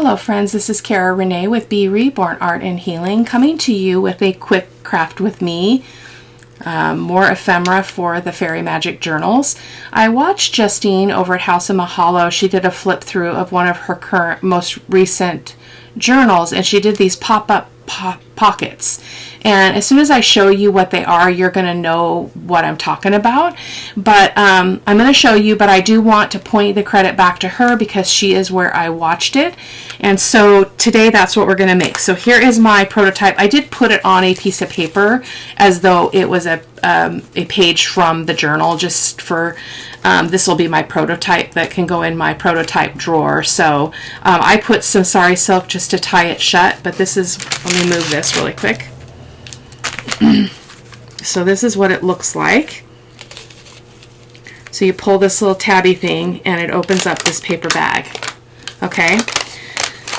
Hello friends, this is Cara-Renee with B.Reborn Art and Healing, coming to you with a quick craft with me, more ephemera for the Fairy Magic Journals. I watched Justine over at House of Mahalo. She did a flip through of one of her most recent journals, and she did these pop-up pockets. And as soon as I show you what they are, you're going to know what I'm talking about. But I'm going to show you, but I do want to point the credit back to her because she is where I watched it. And so today that's what we're going to make. So here is my prototype. I did put it on a piece of paper as though it was a page from the journal, just for this will be my prototype that can go in my prototype drawer. So I put some sari silk just to tie it shut, but this is, let me move this really quick. So this is what it looks like. So you pull this little tabby thing and it opens up this paper bag. Okay,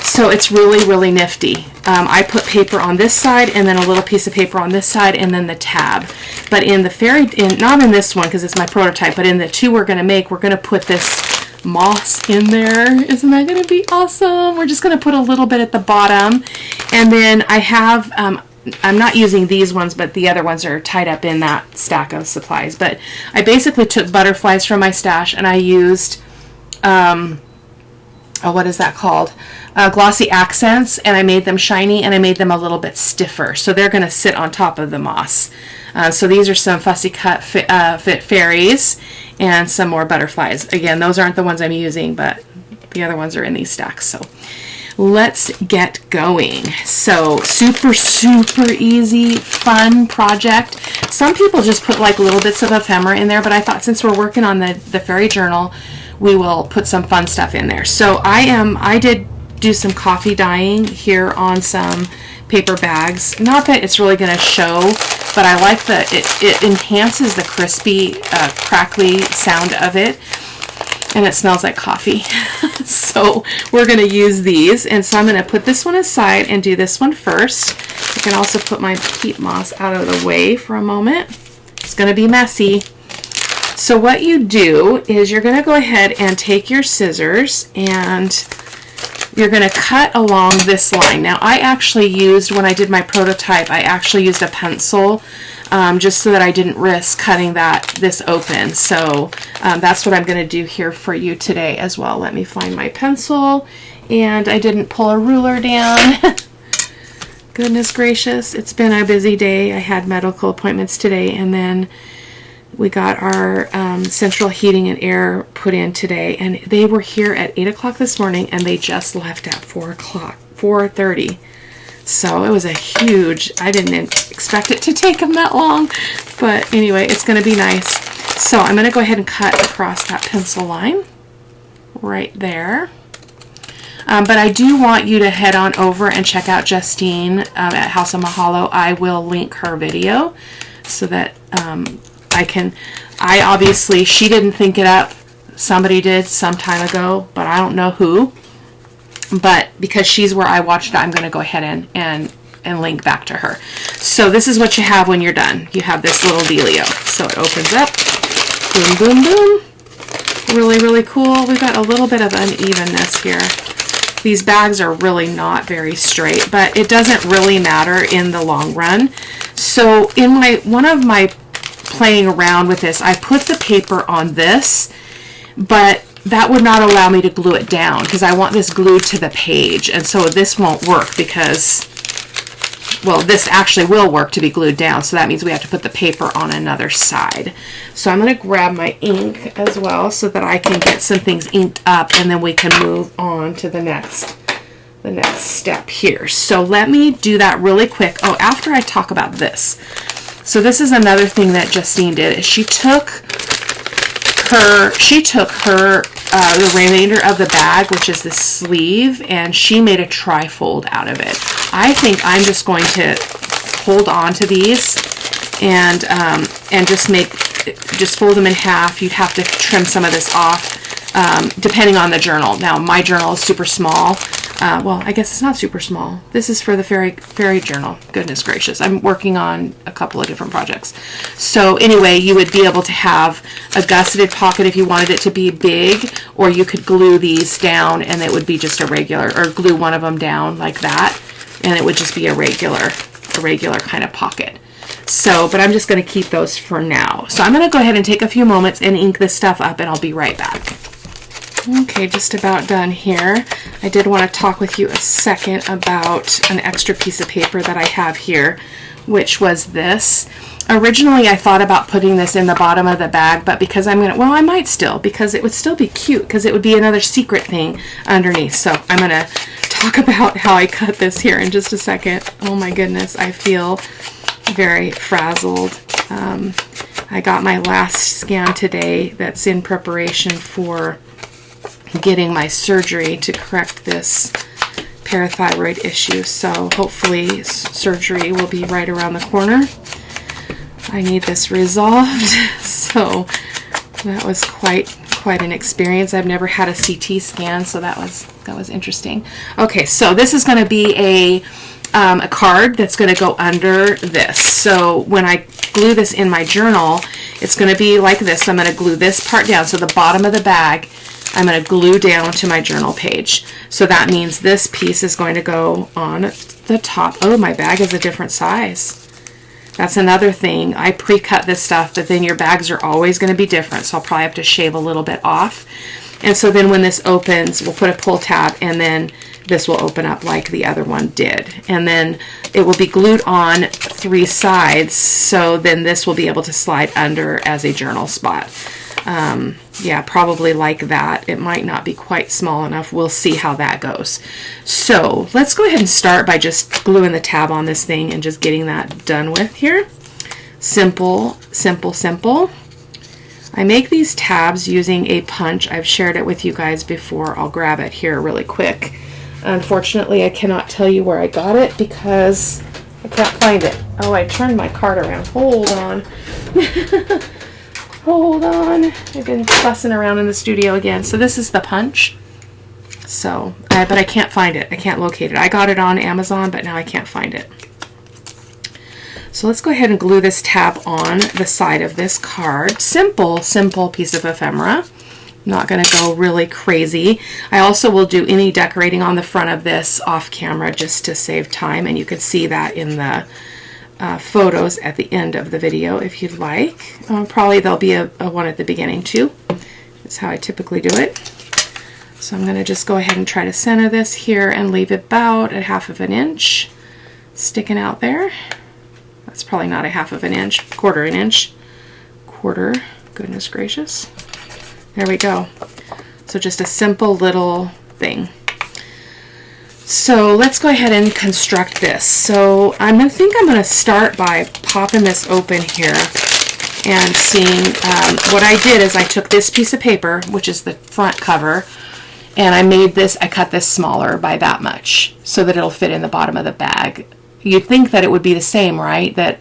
so it's really nifty. I put paper on this side and then a little piece of paper on this side and then the tab. But in the not in this one because it's my prototype, but in the two we're going to make, we're going to put this moss in there. Isn't that going to be awesome? We're just going to put a little bit at the bottom. And then I have, I'm not using these ones, but the other ones are tied up in that stack of supplies. But I basically took butterflies from my stash and I used, what is that called? Glossy accents, and I made them shiny and I made them a little bit stiffer. So they're going to sit on top of the moss. So these are some fussy cut fit fairies and some more butterflies. Again, those aren't the ones I'm using, but the other ones are in these stacks. So let's get going. So super easy, fun project. Some people just put like little bits of ephemera in there, but I thought since we're working on the fairy journal, we will put some fun stuff in there. So I did do some coffee dyeing here on some paper bags. Not that it's really going to show, but I like it enhances the crispy, crackly sound of it. And it smells like coffee. So we're going to use these. And so I'm going to put this one aside and do this one first. I can also put my peat moss out of the way for a moment. It's going to be messy. So what you do is you're going to go ahead and take your scissors and you're going to cut along this line. Now I actually used, when I did my prototype, I actually used a pencil just so that I didn't risk cutting this open. So that's what I'm going to do here for you today as well. Let me find my pencil, and I didn't pull a ruler down. Goodness gracious, it's been a busy day. I had medical appointments today, and then we got our central heating and air put in today, and they were here at 8 o'clock this morning, and they just left at 4:30. So it was a huge, I didn't expect it to take them that long, but anyway, it's going to be nice. So I'm going to go ahead and cut across that pencil line right there. But I do want you to head on over and check out Justine at House of Mahalo. I will link her video so that obviously, she didn't think it up. Somebody did some time ago, but I don't know who. But because she's where I watched it, I'm going to go ahead and link back to her. So this is what you have when you're done. You have this little dealio. So it opens up. Boom, boom, boom. Really cool. We've got a little bit of unevenness here. These bags are really not very straight, but it doesn't really matter in the long run. So in one of my playing around with this, I put the paper on this, but that would not allow me to glue it down because I want this glued to the page, and so this won't work because, well, this actually will work to be glued down, so that means we have to put the paper on another side. So I'm going to grab my ink as well so that I can get some things inked up, and then we can move on to the next step here. So let me do that really quick. Oh, after I talk about this. So this is another thing that Justine did. Is she took the remainder of the bag, which is the sleeve, and she made a trifold out of it. I think I'm just going to hold on to these and just fold them in half. You'd have to trim some of this off depending on the journal. Now my journal is super small. well, I guess it's not super small. This is for the fairy journal. Goodness gracious. I'm working on a couple of different projects. So anyway, you would be able to have a gusseted pocket if you wanted it to be big, or you could glue these down and it would be just a regular, or glue one of them down like that, and it would just be a regular kind of pocket. So, but I'm just going to keep those for now. So I'm going to go ahead and take a few moments and ink this stuff up, and I'll be right back. Okay, just about done here. I did want to talk with you a second about an extra piece of paper that I have here, which was this. Originally, I thought about putting this in the bottom of the bag, but because I'm going to, well, I might still, because it would still be cute, because it would be another secret thing underneath. So I'm going to talk about how I cut this here in just a second. Oh my goodness, I feel very frazzled. I got my last scan today that's in preparation for getting my surgery to correct this parathyroid issue. So hopefully surgery will be right around the corner. I need this resolved. So that was quite an experience. I've never had a CT scan, so that was interesting. Okay, so this is going to be a card that's going to go under this. So when I glue this in my journal, it's going to be like this. I'm going to glue this part down. So the bottom of the bag, I'm going to glue down to my journal page. So that means this piece is going to go on the top. Oh, my bag is a different size. That's another thing. I pre-cut this stuff, but then your bags are always going to be different. So I'll probably have to shave a little bit off. And so then when this opens, we'll put a pull tab, and then this will open up like the other one did. And then it will be glued on 3 sides. So then this will be able to slide under as a journal spot. Yeah, probably like that. It might not be quite small enough. We'll see how that goes. So let's go ahead and start by just gluing the tab on this thing and just getting that done with here. Simple, simple, simple. I make these tabs using a punch. I've shared it with you guys before. I'll grab it here really quick. Unfortunately, I cannot tell you where I got it because I can't find it. Oh, I turned my card around. Hold on. Hold on. I've been fussing around in the studio again. So this is the punch. So, but I can't find it. I can't locate it. I got it on Amazon, but now I can't find it. So let's go ahead and glue this tab on the side of this card. Simple, simple piece of ephemera. Not going to go really crazy. I also will do any decorating on the front of this off camera just to save time, and you can see that in the photos at the end of the video if you'd like. Probably there'll be a one at the beginning too. That's how I typically do it. So I'm going to just go ahead and try to center this here and leave it about a 1/2 inch sticking out there. That's probably not a 1/2 inch, 1/4 inch. Quarter, goodness gracious. There we go. So just a simple little thing. So let's go ahead and construct this. So I think I'm going to start by popping this open here and seeing what I did is I took this piece of paper, which is the front cover, and I cut this smaller by that much so that it'll fit in the bottom of the bag. You'd think that it would be the same, right? That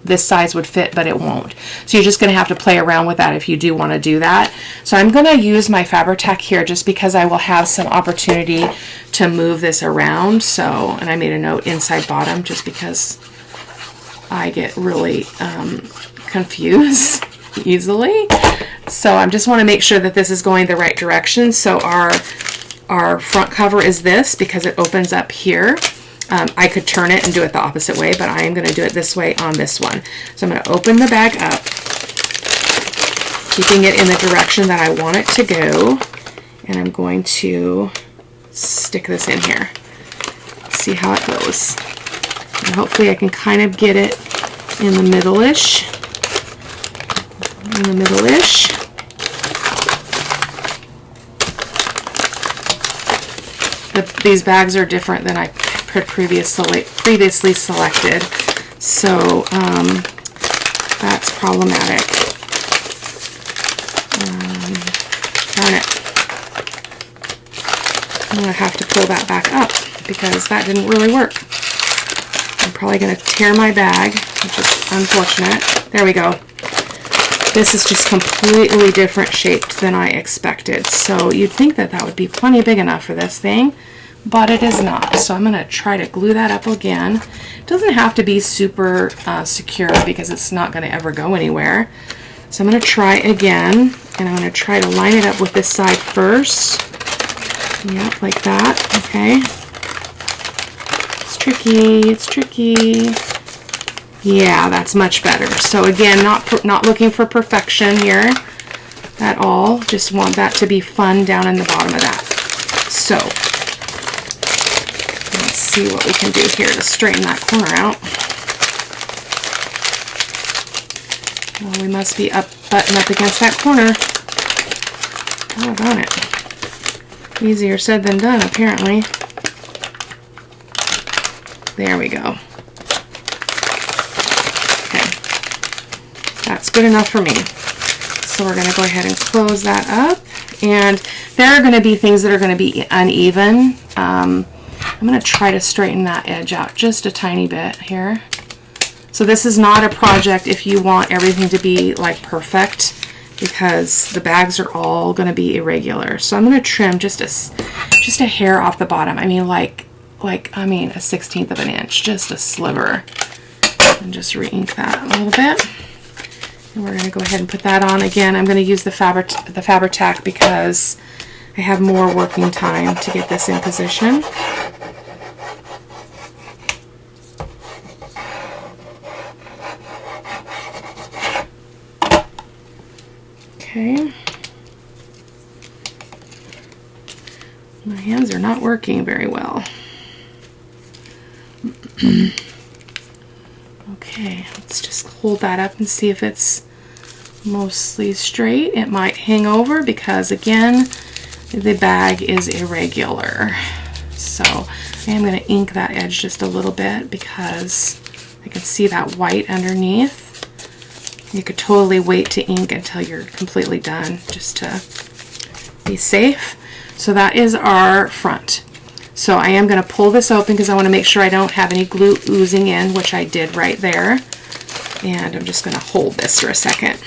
this size would fit, but it won't. So you're just going to have to play around with that if you do want to do that. So I'm going to use my Fabri-Tac here just because I will have some opportunity to move this around. So, and I made a note inside bottom just because I get really confused easily. So I just want to make sure that this is going the right direction. So our front cover is this because it opens up here. I could turn it and do it the opposite way, but I am going to do it this way on this one. So I'm going to open the bag up, keeping it in the direction that I want it to go, and I'm going to stick this in here. See how it goes. And hopefully I can kind of get it in the middle-ish. In the middle-ish. These bags are different than I previously selected, so that's problematic. Darn it. I'm going to have to pull that back up because that didn't really work. I'm probably going to tear my bag, which is unfortunate. There we go. This is just completely different shaped than I expected, so you'd think that that would be plenty big enough for this thing. but it is not. So I'm going to try to glue that up again. It doesn't have to be super secure because it's not going to ever go anywhere. So I'm going to try again, and I'm going to try to line it up with this side first. Yep, like that. Okay. It's tricky. It's tricky. Yeah, that's much better. So again, not looking for perfection here at all. Just want that to be fun down in the bottom of that. So let's see what we can do here to straighten that corner out. Well, we must be buttoned up against that corner. Oh, darn it. Easier said than done, apparently. There we go. Okay. That's good enough for me. So we're going to go ahead and close that up. And there are going to be things that are going to be uneven. I'm going to try to straighten that edge out just a tiny bit here. So this is not a project if you want everything to be like perfect, because the bags are all going to be irregular. So I'm going to trim just a hair off the bottom. I mean like a 1/16 of an inch, just a sliver. And just re-ink that a little bit. And we're going to go ahead and put that on. Again, I'm going to use the Fabri-Tac because I have more working time to get this in position. Okay. My hands are not working very well. Okay, let's just hold that up and see if it's mostly straight. It might hang over because, again, the bag is irregular. So I am going to ink that edge just a little bit because I can see that white underneath. You could totally wait to ink until you're completely done just to be safe. So that is our front. So I am going to pull this open because I want to make sure I don't have any glue oozing in, which I did right there. And I'm just going to hold this for a second.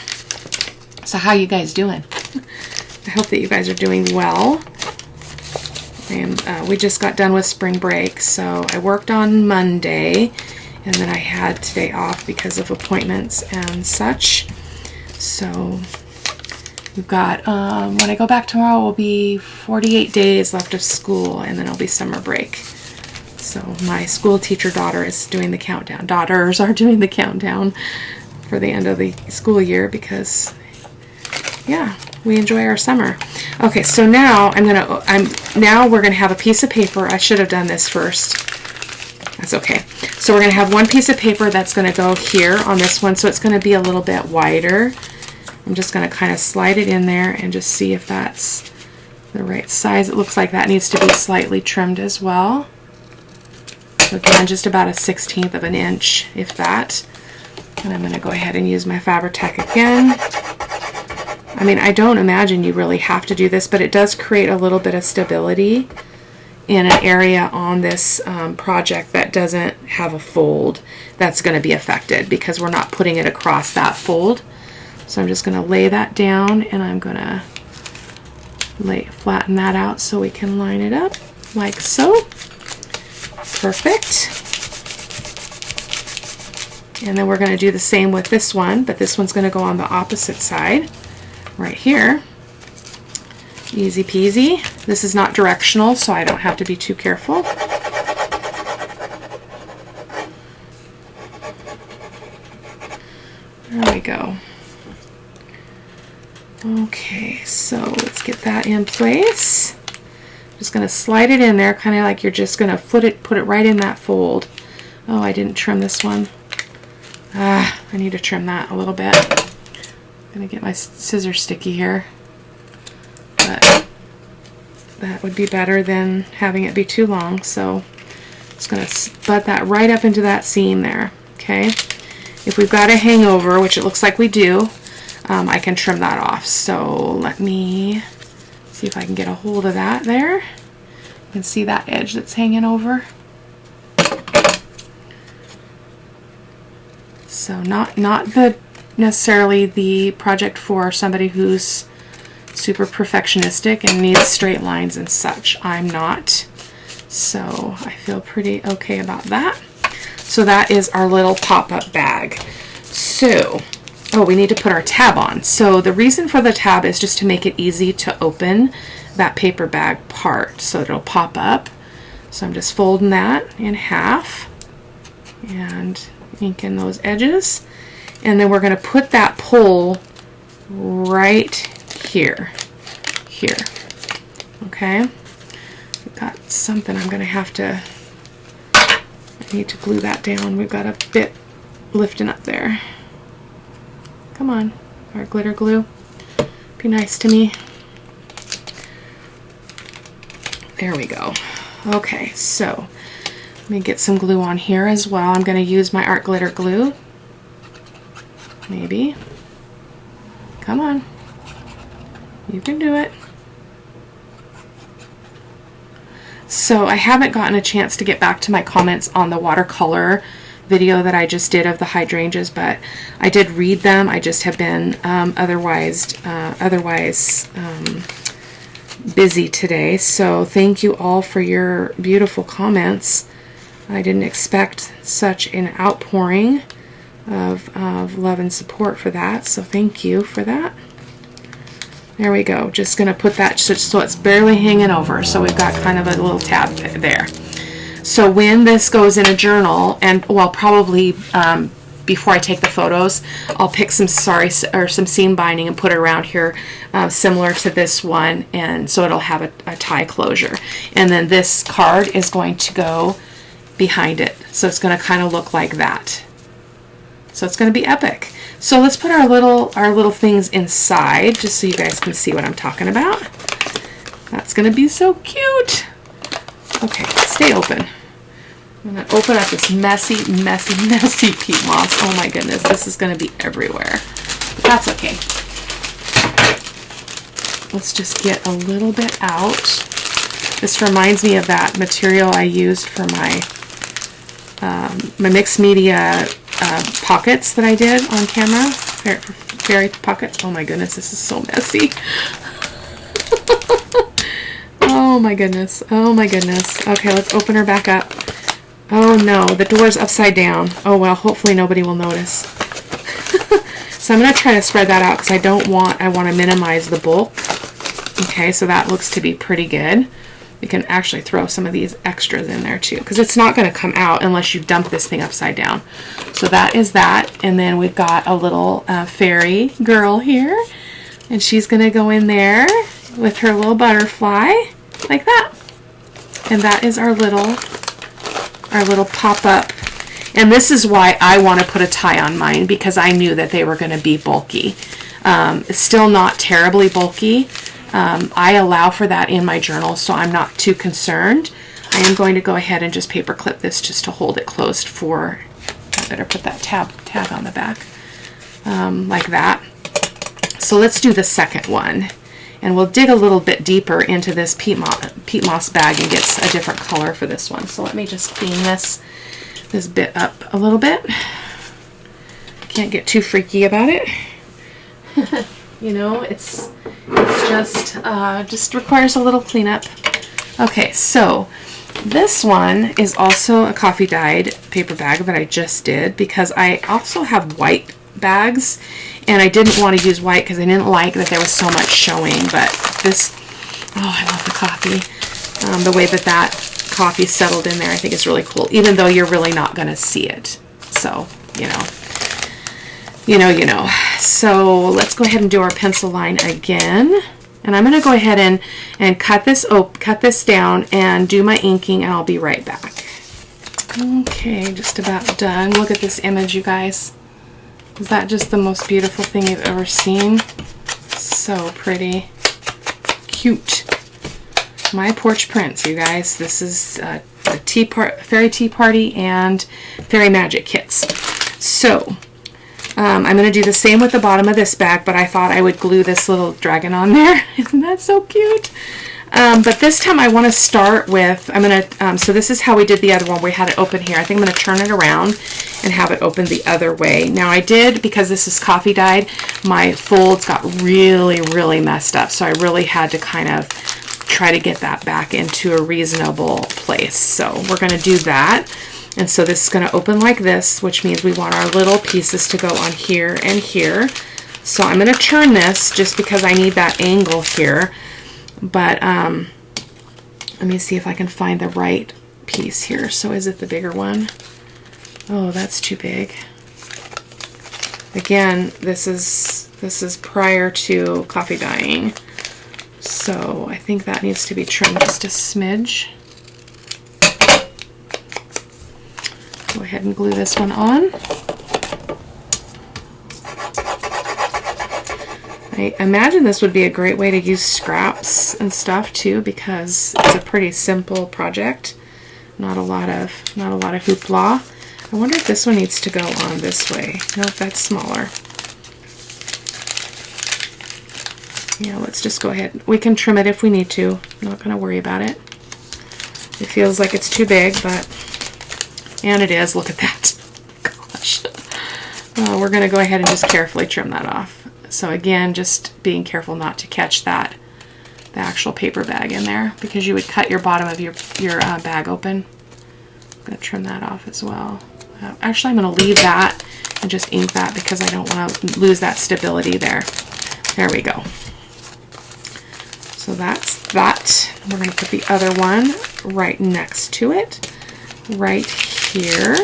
So how you guys doing? I hope that you guys are doing well. We just got done with spring break, so I worked on Monday, and then I had today off because of appointments and such. So we've got, when I go back tomorrow, it will be 48 days left of school, and then it'll be summer break. So my school teacher daughter is doing the countdown. Daughters are doing the countdown for the end of the school year because, yeah, we enjoy our summer. Okay, so now now we're gonna have a piece of paper. I should have done this first. That's okay. So we're gonna have one piece of paper that's gonna go here on this one, so it's gonna be a little bit wider. I'm just going to kind of slide it in there and just see if that's the right size. It looks like that needs to be slightly trimmed as well. So again, just about a 1/16 of an inch, if that. And I'm going to go ahead and use my Fabri-Tac again. I mean, I don't imagine you really have to do this, but it does create a little bit of stability in an area on this project that doesn't have a fold that's going to be affected because we're not putting it across that fold. So I'm just going to lay that down, and I'm going to flatten that out so we can line it up like so. Perfect. And then we're going to do the same with this one, but this one's going to go on the opposite side right here. Easy peasy. This is not directional, so I don't have to be too careful. There we go. Okay, so let's get that in place. Just going to slide it in there, kind of like you're just going to put it right in that fold. Oh, I didn't trim this one. I need to trim that a little bit. I'm going to get my scissors sticky here. But that would be better than having it be too long, so just going to butt that right up into that seam there. Okay, if we've got a hangover, which it looks like we do, I can trim that off. So let me see if I can get a hold of that there. You can see that edge that's hanging over. So not necessarily the project for somebody who's super perfectionistic and needs straight lines and such. I'm not. So I feel pretty okay about that. So that is our little pop-up bag. So, oh, we need to put our tab on. So the reason for the tab is just to make it easy to open that paper bag part. So it'll pop up. So I'm just folding that in half and inking those edges. And then we're going to put that pull right here. Okay. We've got something I'm going to have to, I need to glue that down. We've got a bit lifting up there. Come on, our glitter glue. Be nice to me. There we go. Okay, so let me get some glue on here as well. I'm going to use my art glitter glue. Maybe. Come on. You can do it. So I haven't gotten a chance to get back to my comments on the watercolor video that I just did of the hydrangeas, but I did read them. I just have been otherwise busy today. So thank you all for your beautiful comments. I didn't expect such an outpouring of love and support for that, so thank you for that. There we go. Just going to put that so it's barely hanging over, so we've got kind of a little tab there. So when this goes in a journal, and well, probably before I take the photos, I'll pick some some seam binding and put it around here, similar to this one, and so it'll have a tie closure. And then this card is going to go behind it, so it's going to kind of look like that. So it's going to be epic. So let's put our little things inside, just so you guys can see what I'm talking about. That's going to be so cute. Okay, stay open. I'm going to open up this messy peat moss. Oh my goodness, this is going to be everywhere. But that's okay. Let's just get a little bit out. This reminds me of that material I used for my my mixed media pockets that I did on camera. Fairy pockets. Oh my goodness, this is so messy. Oh my goodness. Oh my goodness. Okay, let's open her back up. Oh no, the door's upside down. Oh well, hopefully nobody will notice. So I'm going to try to spread that out because I want to minimize the bulk. Okay, so that looks to be pretty good. We can actually throw some of these extras in there too, because it's not going to come out unless you dump this thing upside down. So that is that. And then we've got a little fairy girl here, and she's going to go in there with her little butterfly like that. And that is our little pop-up. And this is why I want to put a tie on mine, because I knew that they were going to be bulky. It's still not terribly bulky. I allow for that in my journal, so I'm not too concerned. I am going to go ahead and just paper clip this just to hold it closed for, I better put that tag on the back, like that. So let's do the second one, and we'll dig a little bit deeper into this peat moss bag and get a different color for this one. So let me just clean this bit up a little bit. Can't get too freaky about it. You know, it's just requires a little cleanup. Okay, so this one is also a coffee dyed paper bag that I just did, because I also have white bags, and I didn't want to use white because I didn't like that there was so much showing. But this, oh, I love the coffee. The way that coffee settled in there, I think is really cool, even though you're really not going to see it. So, you know. So let's go ahead and do our pencil line again. And I'm going to go ahead and cut this down and do my inking, and I'll be right back. Okay, just about done. Look at this image, you guys. Is that just the most beautiful thing you've ever seen? So pretty. Cute. My porch prints, you guys. This is a fairy tea party and fairy magic kits. So I'm going to do the same with the bottom of this bag, but I thought I would glue this little dragon on there. Isn't that so cute? But this time I want to start with, so this is how we did the other one. We had it open here. I think I'm going to turn it around and have it open the other way. Now I did, because this is coffee dyed, my folds got really, really messed up. So I really had to kind of try to get that back into a reasonable place. So we're going to do that. And so this is going to open like this, which means we want our little pieces to go on here and here. So I'm going to turn this just because I need that angle here. But let me see if I can find the right piece here. So is it the bigger one? Oh, that's too big. Again, this is prior to coffee dyeing. So I think that needs to be trimmed just a smidge. Go ahead and glue this one on. I imagine this would be a great way to use scraps and stuff too, because it's a pretty simple project. Not a lot of hoopla. I wonder if this one needs to go on this way. Nope, that's smaller. Yeah, let's just go ahead. We can trim it if we need to. I'm not going to worry about it. It feels like it's too big, but... And it is. Look at that. Gosh. We're going to go ahead and just carefully trim that off. So again, just being careful not to catch the actual paper bag in there, because you would cut your bottom of your bag open. I'm going to trim that off as well. Actually, I'm going to leave that and just ink that because I don't want to lose that stability there. There we go. So that's that. We're going to put the other one right next to it, right here.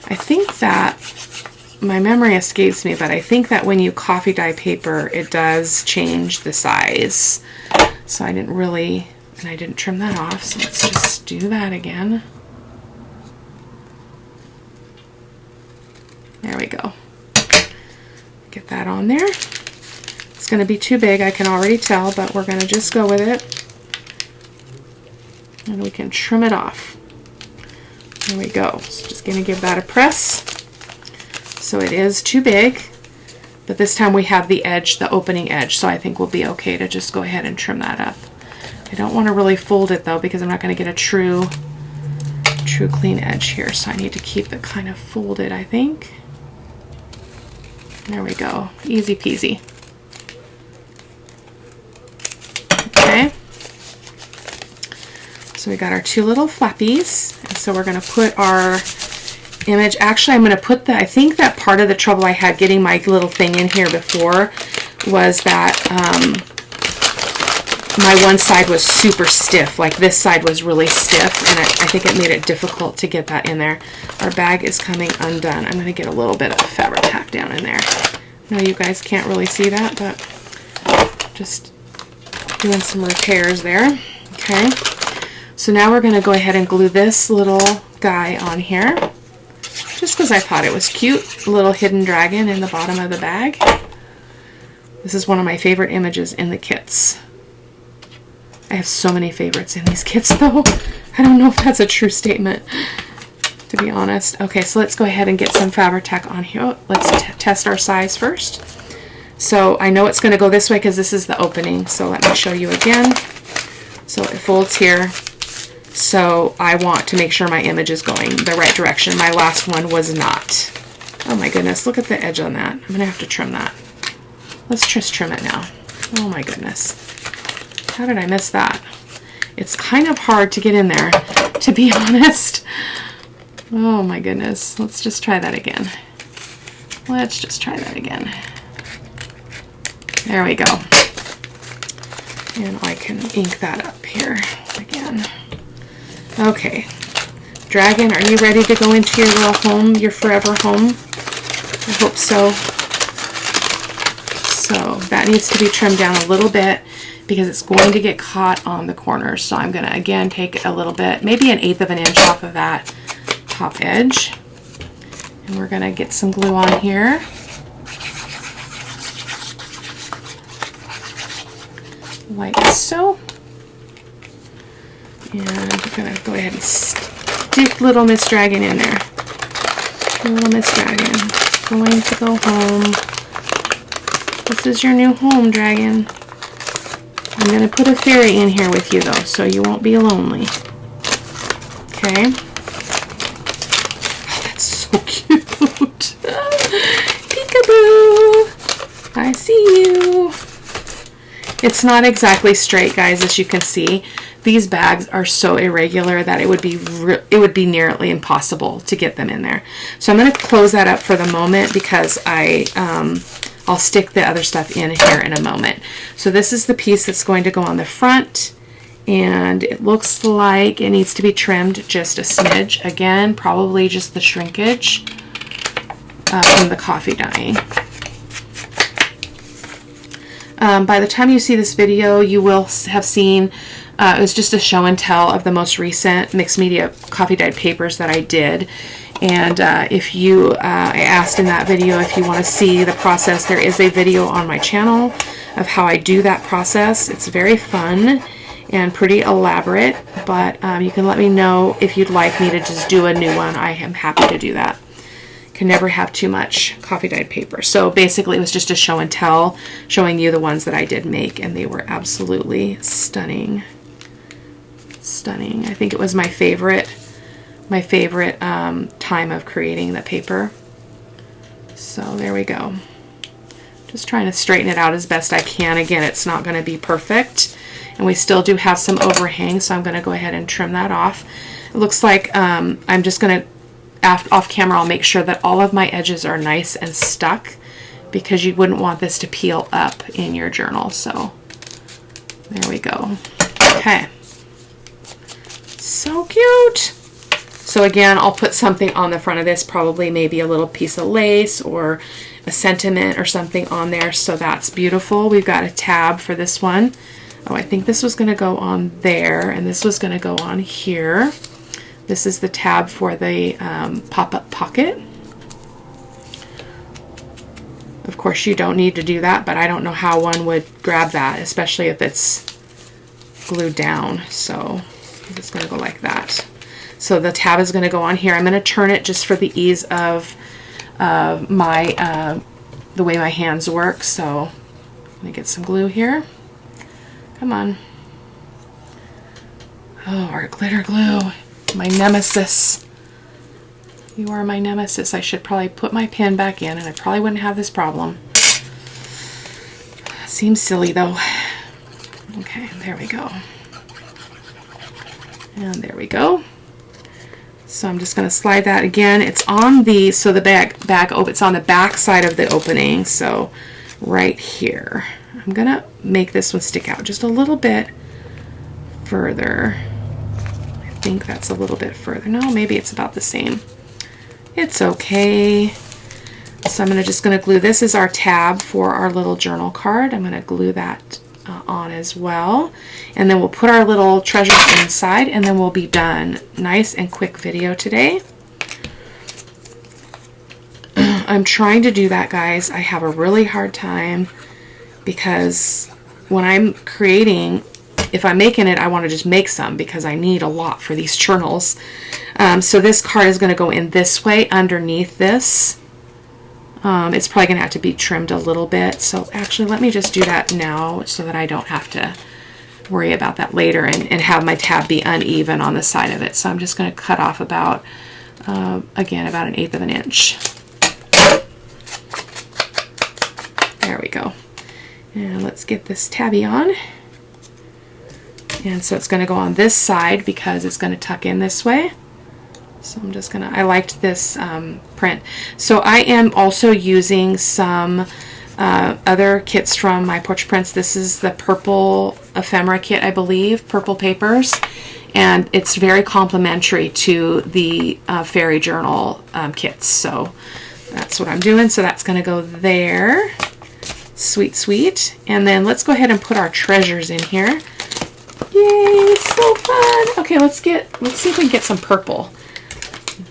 I think that, my memory escapes me, but I think that when you coffee dye paper, it does change the size. So I didn't really, and I didn't trim that off, so let's just do that again. There we go. Get that on there. It's going to be too big, I can already tell, but we're going to just go with it. And we can trim it off. There we go. So just going to give that a press. So it is too big, but this time we have the edge, the opening edge, so I think we'll be okay to just go ahead and trim that up. I don't want to really fold it though, because I'm not going to get a true clean edge here, so I need to keep it kind of folded, I think. There we go. Easy peasy. Okay. So we got our two little flappies, and so we're going to put our image. Actually, I'm going to put I think that part of the trouble I had getting my little thing in here before was that my one side was super stiff. Like this side was really stiff, and I think it made it difficult to get that in there. Our bag is coming undone. I'm going to get a little bit of fabric tack down in there. I know you guys can't really see that, but just doing some repairs there. Okay. So now we're going to go ahead and glue this little guy on here, just because I thought it was cute. A little hidden dragon in the bottom of the bag. This is one of my favorite images in the kits. I have so many favorites in these kits though. I don't know if that's a true statement, to be honest. Okay, so let's go ahead and get some fabric tack on here. Oh, let's test our size first. So I know it's going to go this way because this is the opening. So let me show you again. So it folds here. So I want to make sure my image is going the right direction. My last one was not. Oh my goodness, look at the edge on that. I'm going to have to trim that. Let's just trim it now. Oh my goodness. How did I miss that? It's kind of hard to get in there, to be honest. Oh my goodness. Let's just try that again. Let's just try that again. There we go. And I can ink that up here again. Okay. Dragon, are you ready to go into your little home, your forever home? I hope so. So that needs to be trimmed down a little bit because it's going to get caught on the corners. So I'm going to again take a little bit, maybe 1/8 of an inch off of that top edge. And we're going to get some glue on here. Like so. And I'm going to go ahead and stick little Miss Dragon in there. Little Miss Dragon is going to go home. This is your new home, Dragon. I'm going to put a fairy in here with you, though, so you won't be lonely. Okay. Oh, that's so cute. Peekaboo. I see you. It's not exactly straight, guys, as you can see. these bags are so irregular that it would be nearly impossible to get them in there. So I'm going to close that up for the moment because I'll stick the other stuff in here in a moment. So this is the piece that's going to go on the front, and it looks like it needs to be trimmed just a smidge. Again, probably just the shrinkage from the coffee dyeing. By the time you see this video, you will have seen it was just a show and tell of the most recent mixed media coffee dyed papers that I did. And if you, I asked in that video if you want to see the process, there is a video on my channel of how I do that process. It's very fun and pretty elaborate, but you can let me know if you'd like me to just do a new one. I am happy to do that. Can never have too much coffee dyed paper. So basically it was just a show and tell, showing you the ones that I did make, and they were absolutely stunning. Stunning. I think it was my favorite time of creating the paper. So there we go. Just trying to straighten it out as best I can. Again, it's not going to be perfect, and we still do have some overhang, so I'm going to go ahead and trim that off. It looks like I'm just going to, off camera, I'll make sure that all of my edges are nice and stuck, because you wouldn't want this to peel up in your journal. So there we go. Okay. So cute. So again, I'll put something on the front of this, probably maybe a little piece of lace or a sentiment or something on there. So that's beautiful. We've got a tab for this one. Oh, I think this was going to go on there, and this was going to go on here. This is the tab for the pop-up pocket. Of course, you don't need to do that, but I don't know how one would grab that, especially if it's glued down. So it's going to go like that. So the tab is going to go on here. I'm going to turn it just for the ease of the way my hands work. So let me get some glue here. Come on. Oh, our glitter glue. My nemesis. You are my nemesis. I should probably put my pen back in, and I probably wouldn't have this problem. Seems silly though. Okay, there we go. And there we go. So I'm just going to slide that again. It's on the, so the bag it's on the back side of the opening. So right here. I'm going to make this one stick out just a little bit further. I think that's a little bit further. No, maybe it's about the same. It's okay. So I'm just going to glue, this is our tab for our little journal card. I'm going to glue that on as well, and then we'll put our little treasures inside, and then we'll be done. Nice and quick video today. I'm trying to do that, guys. I have a really hard time because when I'm creating, if I'm making it, I want to just make some because I need a lot for these journals. So this card is going to go in this way underneath this. It's probably going to have to be trimmed a little bit. So actually, let me just do that now so that I don't have to worry about that later and have my tab be uneven on the side of it. So I'm just going to cut off about, again, about 1/8 of an inch. There we go. And let's get this tabby on. And so it's going to go on this side because it's going to tuck in this way. So I'm just gonna, I liked this print. So I am also using some other kits from My Porch Prints. This is the purple ephemera kit, I believe, purple papers. And it's very complementary to the fairy journal kits. So that's what I'm doing. So that's gonna go there. Sweet, sweet. And then let's go ahead and put our treasures in here. Yay, so fun. Okay, let's see if we can get some purple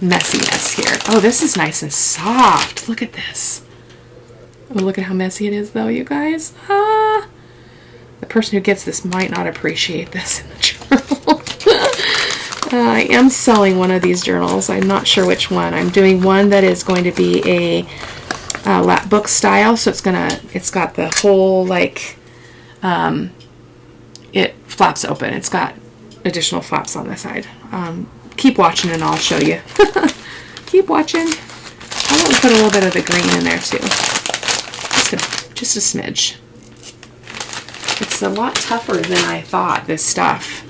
messiness here. Oh, this is nice and soft. Look at this. Oh, look at how messy it is though, you guys. Ah, the person who gets this might not appreciate this in the journal. I am selling one of these journals. I'm not sure which one. I'm doing one that is going to be a lap book style, so it's got the whole, like, it flaps open. It's got additional flaps on the side. Keep watching and I'll show you. Keep watching. I want to put a little bit of the green in there too. Just a smidge. It's a lot tougher than I thought, this stuff.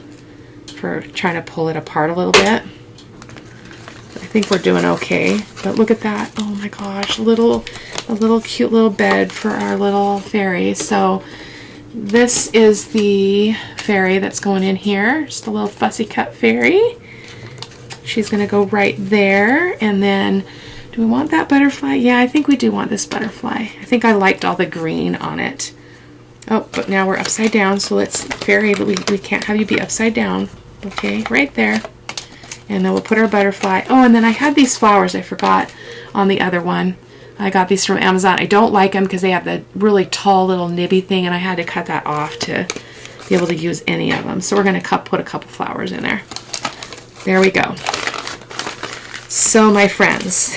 for trying to pull it apart a little bit. I think we're doing okay. But look at that. Oh my gosh, a little cute little bed for our little fairy. So this is the fairy that's going in here. Just a little fussy cut fairy. She's going to go right there. And then, do we want that butterfly? Yeah, I think we do want this butterfly. I think I liked all the green on it. Oh, but now we're upside down. So let's, fairy, we can't have you be upside down. Okay, right there. And then we'll put our butterfly. Oh, and then I had these flowers I forgot on the other one. I got these from Amazon. I don't like them because they have the really tall little nibby thing, and I had to cut that off to be able to use any of them. So we're going to put a couple flowers in there. There we go. So my friends,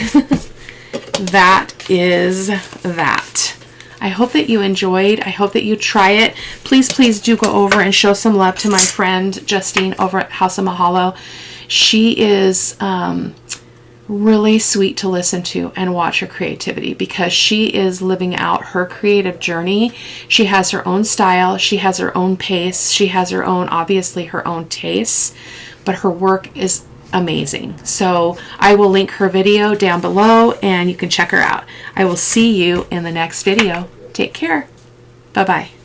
that is that. I hope that you enjoyed. I hope that you try it. Please, please do go over and show some love to my friend Justine over at House of Mahalo. She is really sweet to listen to and watch her creativity because she is living out her creative journey. She has her own style. She has her own pace. She has her own, obviously, her own tastes, but her work is amazing. So I will link her video down below and you can check her out. I will see you in the next video. Take care. Bye-bye.